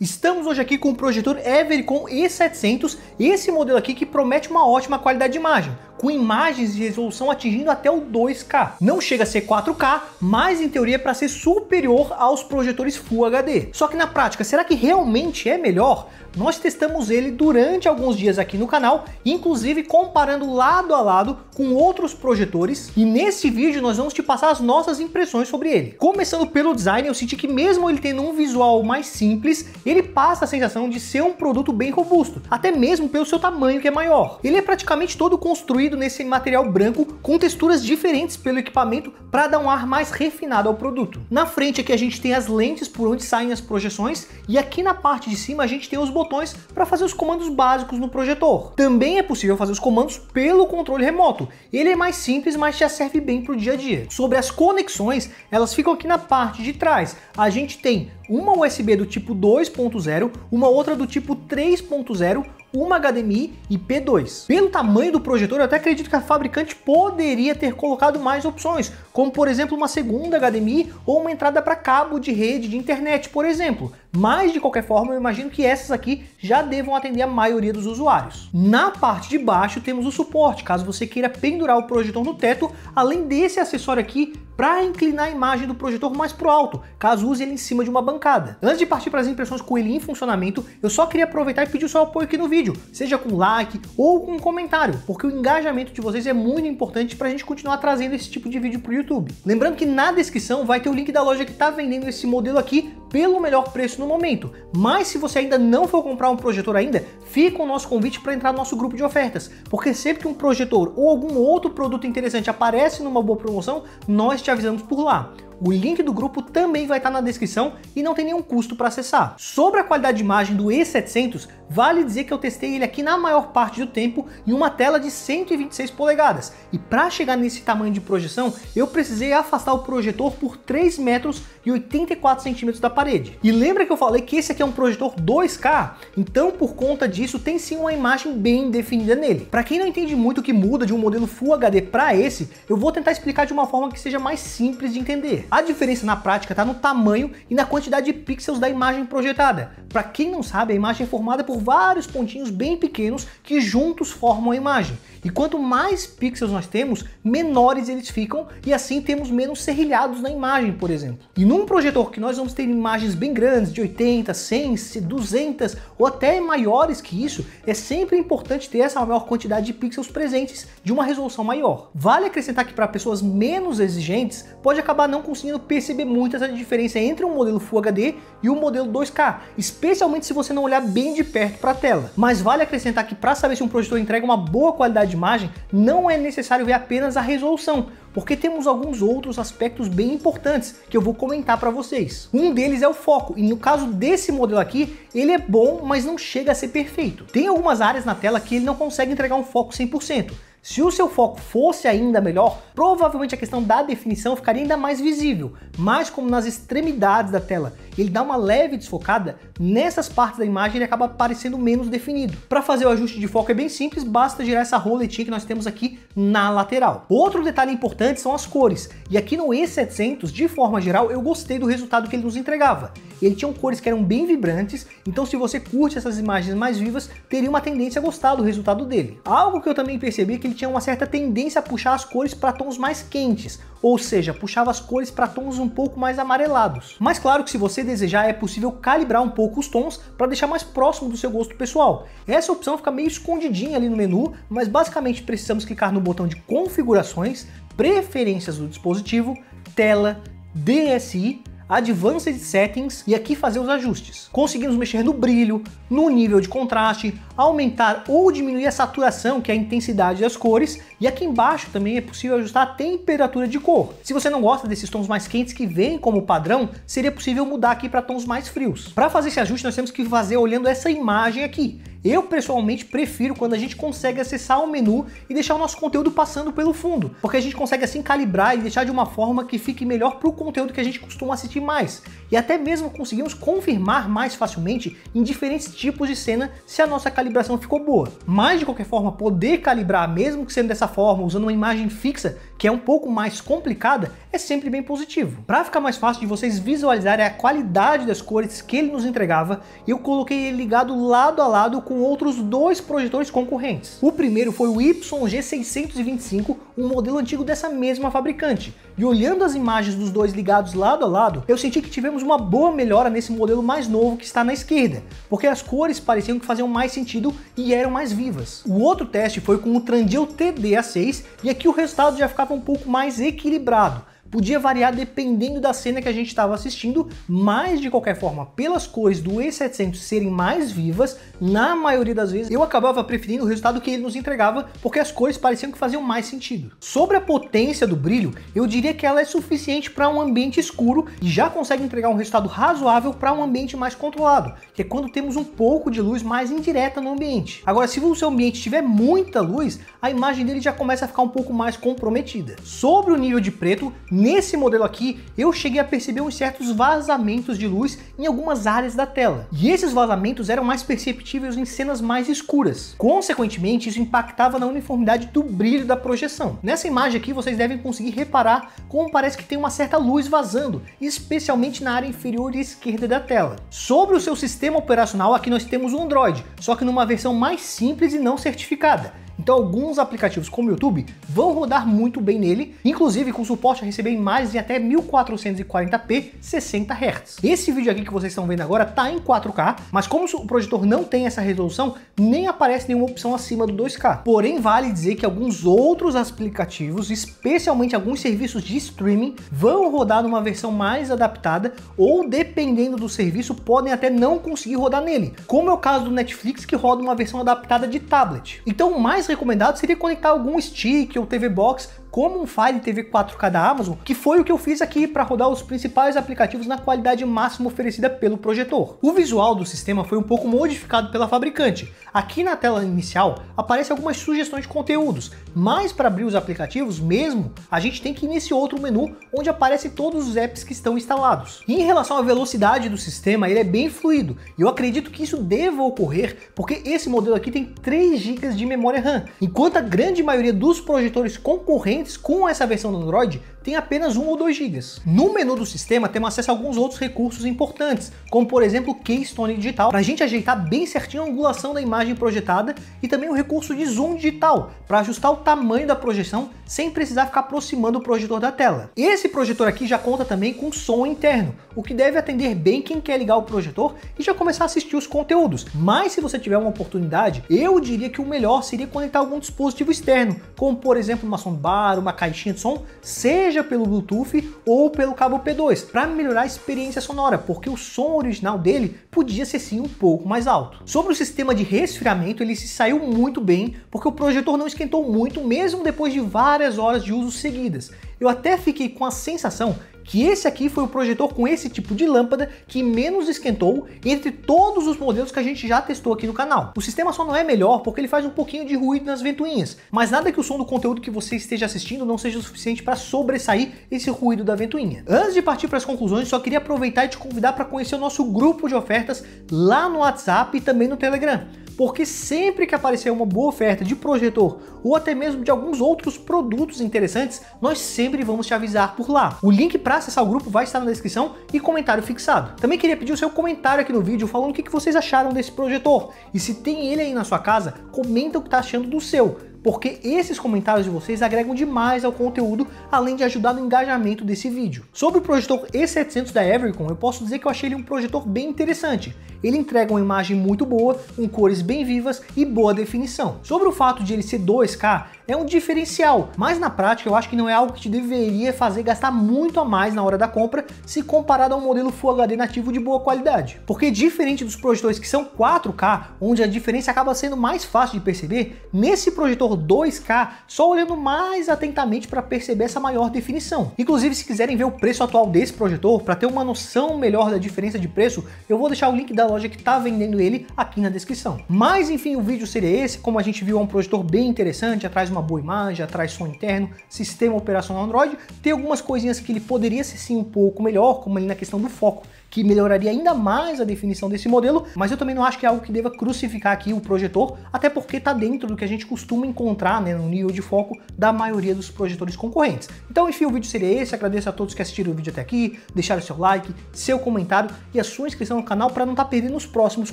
Estamos hoje aqui com o projetor Evericon E700, esse modelo aqui que promete uma ótima qualidade de imagem, com imagens de resolução atingindo até o 2K. Não chega a ser 4K, mas em teoria é para ser superior aos projetores Full HD. Só que na prática, será que realmente é melhor? Nós testamos ele durante alguns dias aqui no canal, inclusive comparando lado a lado com outros projetores, e nesse vídeo nós vamos te passar as nossas impressões sobre ele. Começando pelo design, eu senti que mesmo ele tendo um visual mais simples, ele passa a sensação de ser um produto bem robusto, até mesmo pelo seu tamanho que é maior. Ele é praticamente todo construído nesse material branco, com texturas diferentes pelo equipamento para dar um ar mais refinado ao produto. Na frente aqui a gente tem as lentes por onde saem as projeções, e aqui na parte de cima a gente tem os botões para fazer os comandos básicos no projetor. Também é possível fazer os comandos pelo controle remoto. Ele é mais simples, mas já serve bem para o dia a dia. Sobre as conexões, elas ficam aqui na parte de trás. A gente tem uma USB do tipo 2.0, uma outra do tipo 3.0, uma HDMI e P2. Pelo tamanho do projetor, eu até acredito que a fabricante poderia ter colocado mais opções, como por exemplo uma segunda HDMI ou uma entrada para cabo de rede de internet, por exemplo. Mas de qualquer forma, eu imagino que essas aqui já devam atender a maioria dos usuários. Na parte de baixo temos o suporte, caso você queira pendurar o projetor no teto, além desse acessório aqui para inclinar a imagem do projetor mais para o alto, caso use ele em cima de uma bancada. Antes de partir para as impressões com ele em funcionamento, eu só queria aproveitar e pedir o seu apoio aqui no vídeo, seja com like ou com um comentário, porque o engajamento de vocês é muito importante para a gente continuar trazendo esse tipo de vídeo para o YouTube. Lembrando que na descrição vai ter o link da loja que está vendendo esse modelo aqui pelo melhor preço no momento. Mas se você ainda não for comprar um projetor ainda, fica o nosso convite para entrar no nosso grupo de ofertas, porque sempre que um projetor ou algum outro produto interessante aparece numa boa promoção, nós te avisamos por lá. O link do grupo também vai estar na descrição e não tem nenhum custo para acessar. Sobre a qualidade de imagem do E700, vale dizer que eu testei ele aqui na maior parte do tempo em uma tela de 126 polegadas. E para chegar nesse tamanho de projeção, eu precisei afastar o projetor por 3 metros e 84 centímetros da parede. E lembra que eu falei que esse aqui é um projetor 2K? Então, por conta disso, tem sim uma imagem bem definida nele. Para quem não entende muito o que muda de um modelo Full HD para esse, eu vou tentar explicar de uma forma que seja mais simples de entender. A diferença na prática está no tamanho e na quantidade de pixels da imagem projetada. Para quem não sabe, a imagem é formada por vários pontinhos bem pequenos que juntos formam a imagem. E quanto mais pixels nós temos, menores eles ficam e assim temos menos serrilhados na imagem, por exemplo. E num projetor que nós vamos ter imagens bem grandes, de 80, 100, 200 ou até maiores que isso, é sempre importante ter essa maior quantidade de pixels presentes de uma resolução maior. Vale acrescentar que para pessoas menos exigentes, pode acabar não conseguindo perceber muito essa diferença entre um modelo Full HD e um modelo 2K, especialmente se você não olhar bem de perto para a tela. Mas vale acrescentar que para saber se um projetor entrega uma boa qualidade de imagem, não é necessário ver apenas a resolução, porque temos alguns outros aspectos bem importantes que eu vou comentar para vocês. Um deles é o foco, e no caso desse modelo aqui, ele é bom, mas não chega a ser perfeito. Tem algumas áreas na tela que ele não consegue entregar um foco 100%. Se o seu foco fosse ainda melhor, provavelmente a questão da definição ficaria ainda mais visível, mas como nas extremidades da tela ele dá uma leve desfocada, nessas partes da imagem ele acaba parecendo menos definido. Para fazer o ajuste de foco é bem simples, basta girar essa roletinha que nós temos aqui na lateral. Outro detalhe importante são as cores, e aqui no E700, de forma geral, eu gostei do resultado que ele nos entregava. Ele tinha cores que eram bem vibrantes, então se você curte essas imagens mais vivas, teria uma tendência a gostar do resultado dele. Algo que eu também percebi é que ele tinha uma certa tendência a puxar as cores para tons mais quentes, ou seja, puxava as cores para tons um pouco mais amarelados. Mas claro que se você desejar, é possível calibrar um pouco os tons para deixar mais próximo do seu gosto pessoal. Essa opção fica meio escondidinha ali no menu, mas basicamente precisamos clicar no botão de configurações, preferências do dispositivo, tela, DSI, Advanced Settings e aqui fazer os ajustes. Conseguimos mexer no brilho, no nível de contraste, aumentar ou diminuir a saturação, que é a intensidade das cores, e aqui embaixo também é possível ajustar a temperatura de cor. Se você não gosta desses tons mais quentes que vêm como padrão, seria possível mudar aqui para tons mais frios. Para fazer esse ajuste nós temos que fazer olhando essa imagem aqui. Eu pessoalmente prefiro quando a gente consegue acessar o menu e deixar o nosso conteúdo passando pelo fundo, porque a gente consegue assim calibrar e deixar de uma forma que fique melhor para o conteúdo que a gente costuma assistir mais. e até mesmo conseguimos confirmar mais facilmente em diferentes tipos de cena se a nossa calibração ficou boa. Mas de qualquer forma, poder calibrar, mesmo que sendo dessa forma, usando uma imagem fixa, que é um pouco mais complicada, é sempre bem positivo. Para ficar mais fácil de vocês visualizarem a qualidade das cores que ele nos entregava, eu coloquei ele ligado lado a lado com outros dois projetores concorrentes. O primeiro foi o YG625, um modelo antigo dessa mesma fabricante. E olhando as imagens dos dois ligados lado a lado, eu senti que tivemos uma boa melhora nesse modelo mais novo que está na esquerda, porque as cores pareciam que faziam mais sentido e eram mais vivas. O outro teste foi com o Trandil TD-A6 e aqui o resultado já ficava um pouco mais equilibrado. Podia variar dependendo da cena que a gente estava assistindo, mas de qualquer forma, pelas cores do E700 serem mais vivas, na maioria das vezes eu acabava preferindo o resultado que ele nos entregava, porque as cores pareciam que faziam mais sentido. Sobre a potência do brilho, eu diria que ela é suficiente para um ambiente escuro e já consegue entregar um resultado razoável para um ambiente mais controlado, que é quando temos um pouco de luz mais indireta no ambiente. Agora, se o seu ambiente tiver muita luz, a imagem dele já começa a ficar um pouco mais comprometida. Sobre o nível de preto, nesse modelo aqui, eu cheguei a perceber uns certos vazamentos de luz em algumas áreas da tela. E esses vazamentos eram mais perceptíveis em cenas mais escuras. Consequentemente, isso impactava na uniformidade do brilho da projeção. Nessa imagem aqui, vocês devem conseguir reparar como parece que tem uma certa luz vazando, especialmente na área inferior esquerda da tela. Sobre o seu sistema operacional, aqui nós temos o Android, só que numa versão mais simples e não certificada. Então alguns aplicativos como o YouTube vão rodar muito bem nele, inclusive com suporte a receber imagens em até 1440p 60 Hz. Esse vídeo aqui que vocês estão vendo agora está em 4K, mas como o projetor não tem essa resolução, nem aparece nenhuma opção acima do 2K. Porém, vale dizer que alguns outros aplicativos, especialmente alguns serviços de streaming, vão rodar numa versão mais adaptada ou, dependendo do serviço, podem até não conseguir rodar nele, como é o caso do Netflix, que roda uma versão adaptada de tablet. Então o mais recomendado seria conectar algum stick ou TV Box como um Fire TV 4K da Amazon, que foi o que eu fiz aqui para rodar os principais aplicativos na qualidade máxima oferecida pelo projetor. O visual do sistema foi um pouco modificado pela fabricante. Aqui na tela inicial aparecem algumas sugestões de conteúdos, mas para abrir os aplicativos mesmo, a gente tem que ir nesse outro menu onde aparecem todos os apps que estão instalados. E em relação à velocidade do sistema, ele é bem fluido, e eu acredito que isso deva ocorrer porque esse modelo aqui tem 3 GB de memória RAM, enquanto a grande maioria dos projetores concorrentes com essa versão do Android tem apenas 1 ou 2 GB. No menu do sistema temos acesso a alguns outros recursos importantes, como por exemplo o Keystone digital, para a gente ajeitar bem certinho a angulação da imagem projetada, e também o recurso de zoom digital, para ajustar o tamanho da projeção sem precisar ficar aproximando o projetor da tela. Esse projetor aqui já conta também com som interno, o que deve atender bem quem quer ligar o projetor e já começar a assistir os conteúdos. Mas se você tiver uma oportunidade, eu diria que o melhor seria conectar algum dispositivo externo, como por exemplo uma soundbar, uma caixinha de som, seja pelo Bluetooth ou pelo cabo P2, para melhorar a experiência sonora, porque o som original dele podia ser sim um pouco mais alto. Sobre o sistema de resfriamento, ele se saiu muito bem, porque o projetor não esquentou muito, mesmo depois de várias horas de uso seguidas. Eu até fiquei com a sensação que esse aqui foi o projetor com esse tipo de lâmpada que menos esquentou entre todos os modelos que a gente já testou aqui no canal. O sistema só não é melhor porque ele faz um pouquinho de ruído nas ventoinhas, mas nada que o som do conteúdo que você esteja assistindo não seja o suficiente para sobressair esse ruído da ventoinha. Antes de partir para as conclusões, só queria aproveitar e te convidar para conhecer o nosso grupo de ofertas lá no WhatsApp e também no Telegram, porque sempre que aparecer uma boa oferta de projetor ou até mesmo de alguns outros produtos interessantes, nós sempre vamos te avisar por lá. O link para acessar o grupo vai estar na descrição e comentário fixado. Também queria pedir o seu comentário aqui no vídeo falando o que vocês acharam desse projetor, e se tem ele aí na sua casa, comenta o que está achando do seu, porque esses comentários de vocês agregam demais ao conteúdo, além de ajudar no engajamento desse vídeo. Sobre o projetor E700 da Everycon, eu posso dizer que eu achei ele um projetor bem interessante. Ele entrega uma imagem muito boa, com cores bem vivas e boa definição. Sobre o fato de ele ser 2K, é um diferencial, mas na prática eu acho que não é algo que te deveria fazer gastar muito a mais na hora da compra, se comparado a um modelo Full HD nativo de boa qualidade. Porque diferente dos projetores que são 4K, onde a diferença acaba sendo mais fácil de perceber, nesse projetor 2K, só olhando mais atentamente para perceber essa maior definição. Inclusive, se quiserem ver o preço atual desse projetor, para ter uma noção melhor da diferença de preço, eu vou deixar o link da loja que está vendendo ele aqui na descrição. Mas enfim, o vídeo seria esse. Como a gente viu, é um projetor bem interessante, atrás uma boa imagem, atrás som interno, sistema operacional Android. Tem algumas coisinhas que ele poderia ser sim um pouco melhor, como ali na questão do foco, que melhoraria ainda mais a definição desse modelo, mas eu também não acho que é algo que deva crucificar aqui o projetor, até porque está dentro do que a gente costuma encontrar, né, no nível de foco da maioria dos projetores concorrentes. Então, enfim, o vídeo seria esse. Agradeço a todos que assistiram o vídeo até aqui, deixaram seu like, seu comentário e a sua inscrição no canal para não estar perdendo os próximos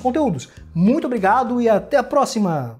conteúdos. Muito obrigado e até a próxima!